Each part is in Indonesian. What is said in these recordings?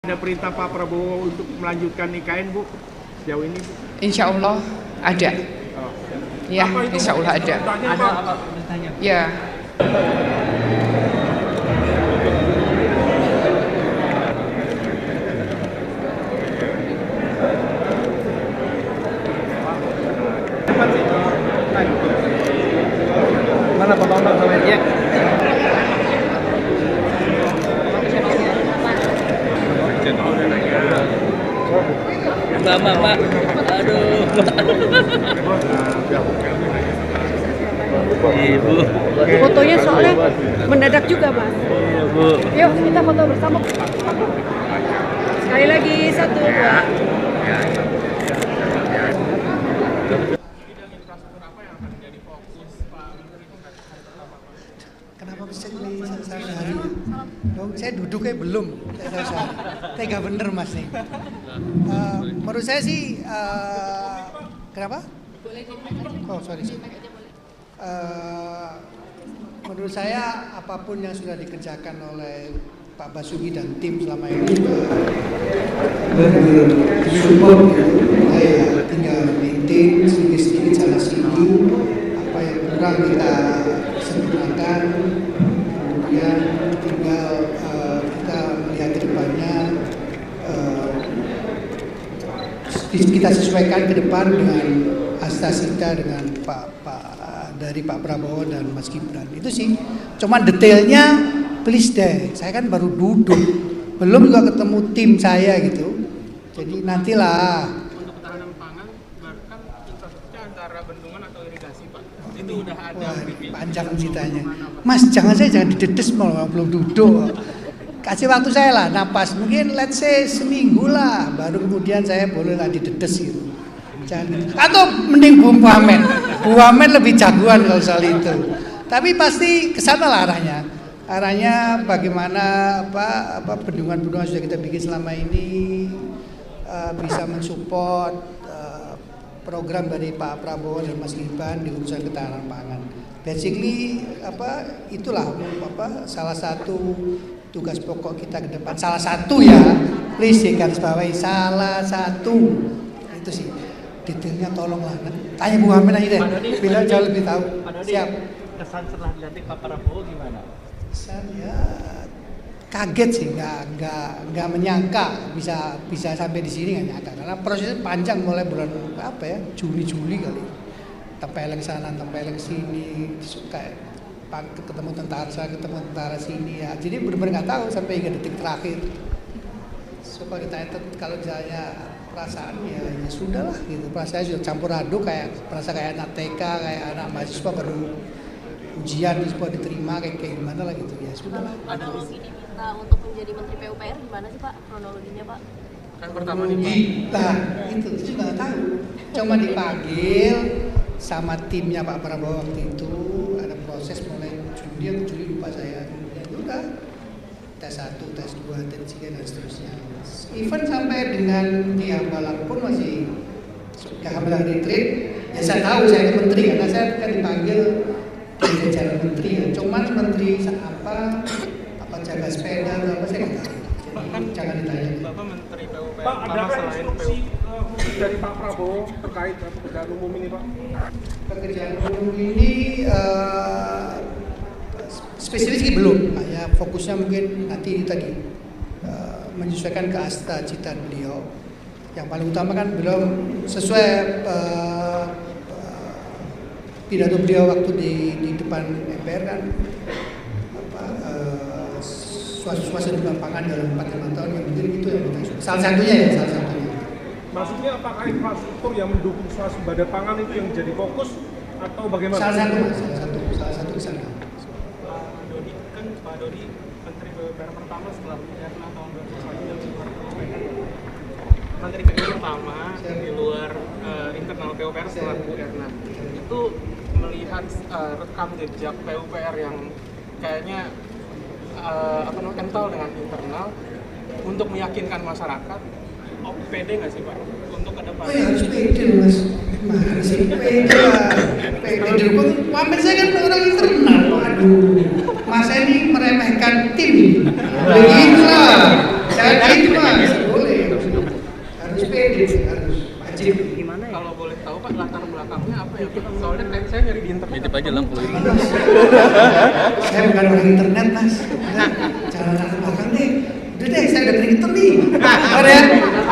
Ada perintah Pak Prabowo untuk melanjutkan IKN, Bu, sejauh ini, Bu? Insya Allah ada. Oh. Ya, insya Allah ada. Ada apa perintahnya? Ya. Mana Pak Bambang sama dia? Mbak. Aduh, Ibu. Fotonya soalnya mendadak juga, Mas. Bu. Yuk, kita foto bersama. Sekali lagi, 1, 2. Kenapa bisa jadi sehari? Saya duduknya belum. Tega bener Mas nih. Menurut saya sih, kenapa? Oh sorry. Menurut saya apapun yang sudah dikerjakan oleh Pak Basuki dan tim selama ini bersupport, saya tinggal maintain sedikit-sedikit sana sini, apa yang kurang kita sempurnakan, kemudian tinggal kita melihat ke depannya, kita sesuaikan ke depan dengan asasita dengan dari Pak Prabowo dan Mas Gibran. Itu sih, cuma detailnya please deh, saya kan baru duduk, belum juga ketemu tim saya gitu, jadi nantilah. Untuk ketahanan pangan, bahkan infrastrukturnya antara bendungan atau irigasi, Pak, itu udah ada. Wah, panjang ceritanya. Mas, jangan didedes malah belum duduk. Kasih waktu saya lah, napas. Mungkin let's say seminggu lah, baru kemudian saya boleh lah didedes gitu. Jangan. Atau mending Bu Wamen. Bu Wamen lebih jagoan kalau soal itu. Tapi pasti kesana lah arahnya. Arahnya bagaimana bendungan-bendungan sudah kita bikin selama ini bisa mensupport program dari Pak Prabowo dan Mas Gibran di urusan ketahanan pangan. Basically itulah salah satu tugas pokok kita ke depan. Salah satu ya, please garis bawahi, salah satu itu sih. Detailnya tolonglah. Tanya Bu Hamin aja deh. Bila jauh lebih tahu. Siap. Kesan setelah dilantik Pak Prabowo gimana? Kesan ya kaget sih, nggak menyangka bisa sampai di sini, nggak nyangka karena prosesnya panjang mulai bulan Juli kali. Tempeleng sana, tempeleng sini, kayak ketemu tentara sini ya. Jadi benar-benar nggak tahu sampai hingga detik terakhir. So kalau ditanya kalau misalnya perasaan ya sudahlah gitu. Perasaan sudah campur aduk, kayak merasa kayak anak TK, kayak anak mahasiswa baru ujian semua diterima kayak gimana lah gitu ya sudahlah. Kronologi diminta untuk menjadi Menteri PUPR gimana sih Pak kronologinya Pak? Kan pertama nih Pak. Nah itu juga nggak tahu. Cuma dipanggil sama timnya Pak Prabowo waktu itu, ada proses mulai Juli lupa saya. Ya udah tes 1, tes 2, tes 3 dan seterusnya. Even sampai dengan di Hambalang pun masih ke Hambalang retreat. Ya saya tahu saya itu menteri karena saya kan dipanggil dari jajaran menteri ya. Cuman menteri apa jaga sepeda atau apa saya nggak tahu. Jadi jangan ditanya. Bapak Menteri PUPR. Pak, adakah instruksi dari Pak Prabowo terkait pekerjaan umum ini, Pak? Pekerjaan umum ini spesifik belum. Ya fokusnya mungkin nanti tadi menyesuaikan ke asta cita beliau. Yang paling utama kan beliau sesuai pidato beliau waktu di depan MPR kan suasana depan pangan dalam 4-5 tahun yang penting itu yang kita salah satunya. Maksudnya apakah infrastruktur yang mendukung swasembada pangan itu yang jadi fokus atau bagaimana? Salah satu ke sana. Pak Dodi Menteri PUPR pertama setelah Erna tahun 2001 Menteri kedua pertama di luar internal PUPR setelah Bu Erna. Itu melihat rekam jejak PUPR yang kayaknya kental dengan internal untuk meyakinkan masyarakat, pede nggak sih Pak untuk ke depan? Oh ya harus pede Mas. Mana sih pede lah. Pede dulu. Wamen saya kan orang internal. Aduh. Mas ini meremehkan tim. Begitulah. Jangan gitu mas, boleh. Harus pede, harus wajib. Kalau boleh tahu Pak, latar belakangnya apa ya Pak? Soalnya kayak saya nyari di internet. Titip aja lampu ini. Saya bukan orang internet mas. Jangan latar belakang deh. Udah deh, saya udah printer nih. Ada ya?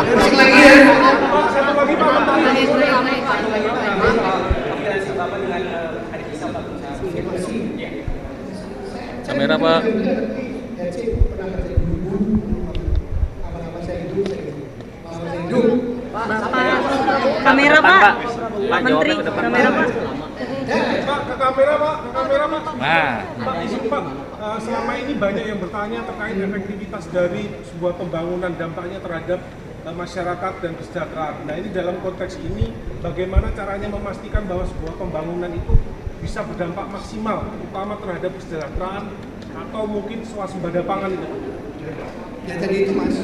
Pusing lagi ya. Satu lagi Pak Menteri. Kamera Pak. Kamera Pak. Menteri, kamera Pak. Pak, ke kamera Pak, ke kamera Pak. Nah, Pak, izin Pak, selama ini banyak yang bertanya terkait efektivitas dari sebuah pembangunan, dampaknya terhadap masyarakat dan kesejahteraan. Nah ini dalam konteks ini, bagaimana caranya memastikan bahwa sebuah pembangunan itu bisa berdampak maksimal, terutama terhadap kesejahteraan atau mungkin swasembada pangan itu? Ya tadi itu mas,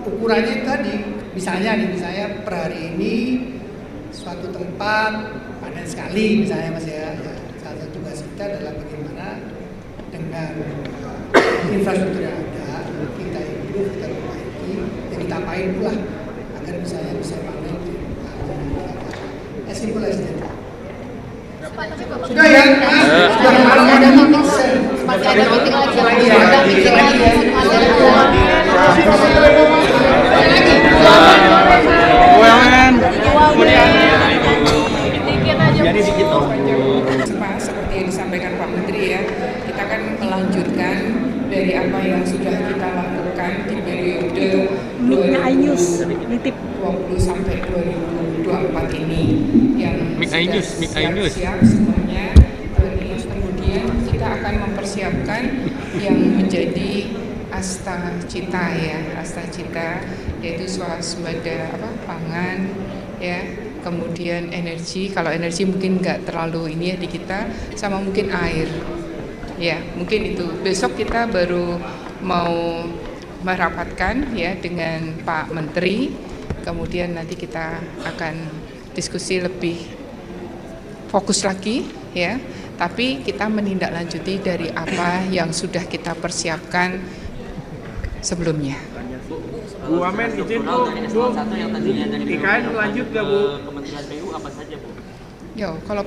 ukurannya tadi, misalnya per hari ini suatu tempat panen sekali misalnya mas ya, salah satu tugas kita adalah bagaimana dengan infrastruktur yang ada kita improve, kita perbaiki, dan kita apain pula agar misalnya bisa panen di as simple as that. Sudah ya, sudah kalau ada meeting Masih ada meeting lagi. Ada meeting lagi ya. jadi dikit dong. Seperti yang disampaikan Pak Menteri ya, kita akan melanjutkan dari apa yang sudah kita lakukan di periode 2020 sampai 2024 ini yang sudah siap semuanya. Kemudian kita akan mempersiapkan yang menjadi Asta Cita ya, Asta Cita yaitu swasembada pangan ya, kemudian energi. Kalau energi mungkin nggak terlalu ini ya di kita, sama mungkin air ya, mungkin itu besok kita baru mau merapatkan ya dengan Pak Menteri, kemudian nanti kita akan diskusi lebih fokus lagi ya, tapi kita menindaklanjuti dari apa yang sudah kita persiapkan sebelumnya. Bu Wamen izin Bu, IKN lanjut gak Bu? Kementerian PU apa saja Bu? Yo, kalau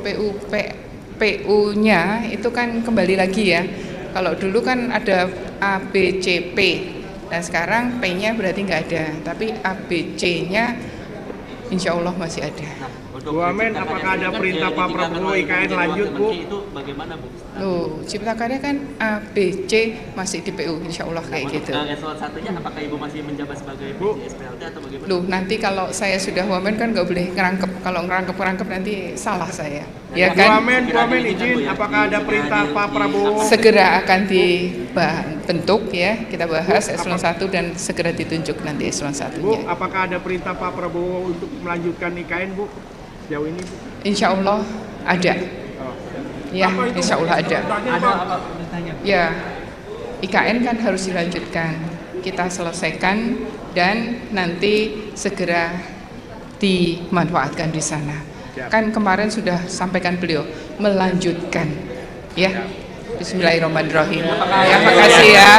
PU-nya itu kan kembali lagi ya. Kalau dulu kan ada ABCP, nah sekarang P-nya berarti nggak ada, tapi ABC-nya insya Allah masih ada. Bu Wamen, apakah ada perintah Pak Prabowo IKN lanjut Bu? Itu bagaimana Bu? Loh, Cipta Karya kan ABC masih di PU, insya Allah kayak gitu. Eselon satunya apakah Ibu masih menjabat sebagai PJSPLT atau bagaimana? Loh, nanti kalau saya sudah wamen kan nggak boleh ngerangkep. Kalau ngerangkep nanti salah saya. Ya Bu kan? Wamen izin, apakah ada perintah Pak Prabowo? Segera akan dibentuk ya, kita bahas eselon 1 dan segera ditunjuk nanti eselon 1-nya. Bu, apakah ada perintah Pak Prabowo untuk melanjutkan IKN Bu? Sejauh ini Bu? Insya Allah ada. Ya, insya Allah ada. Ya, IKN kan harus dilanjutkan. Kita selesaikan dan nanti segera dimanfaatkan di sana. Kan kemarin sudah sampaikan beliau melanjutkan. Ya, Bismillahirrahmanirrahim. Ya, makasih ya.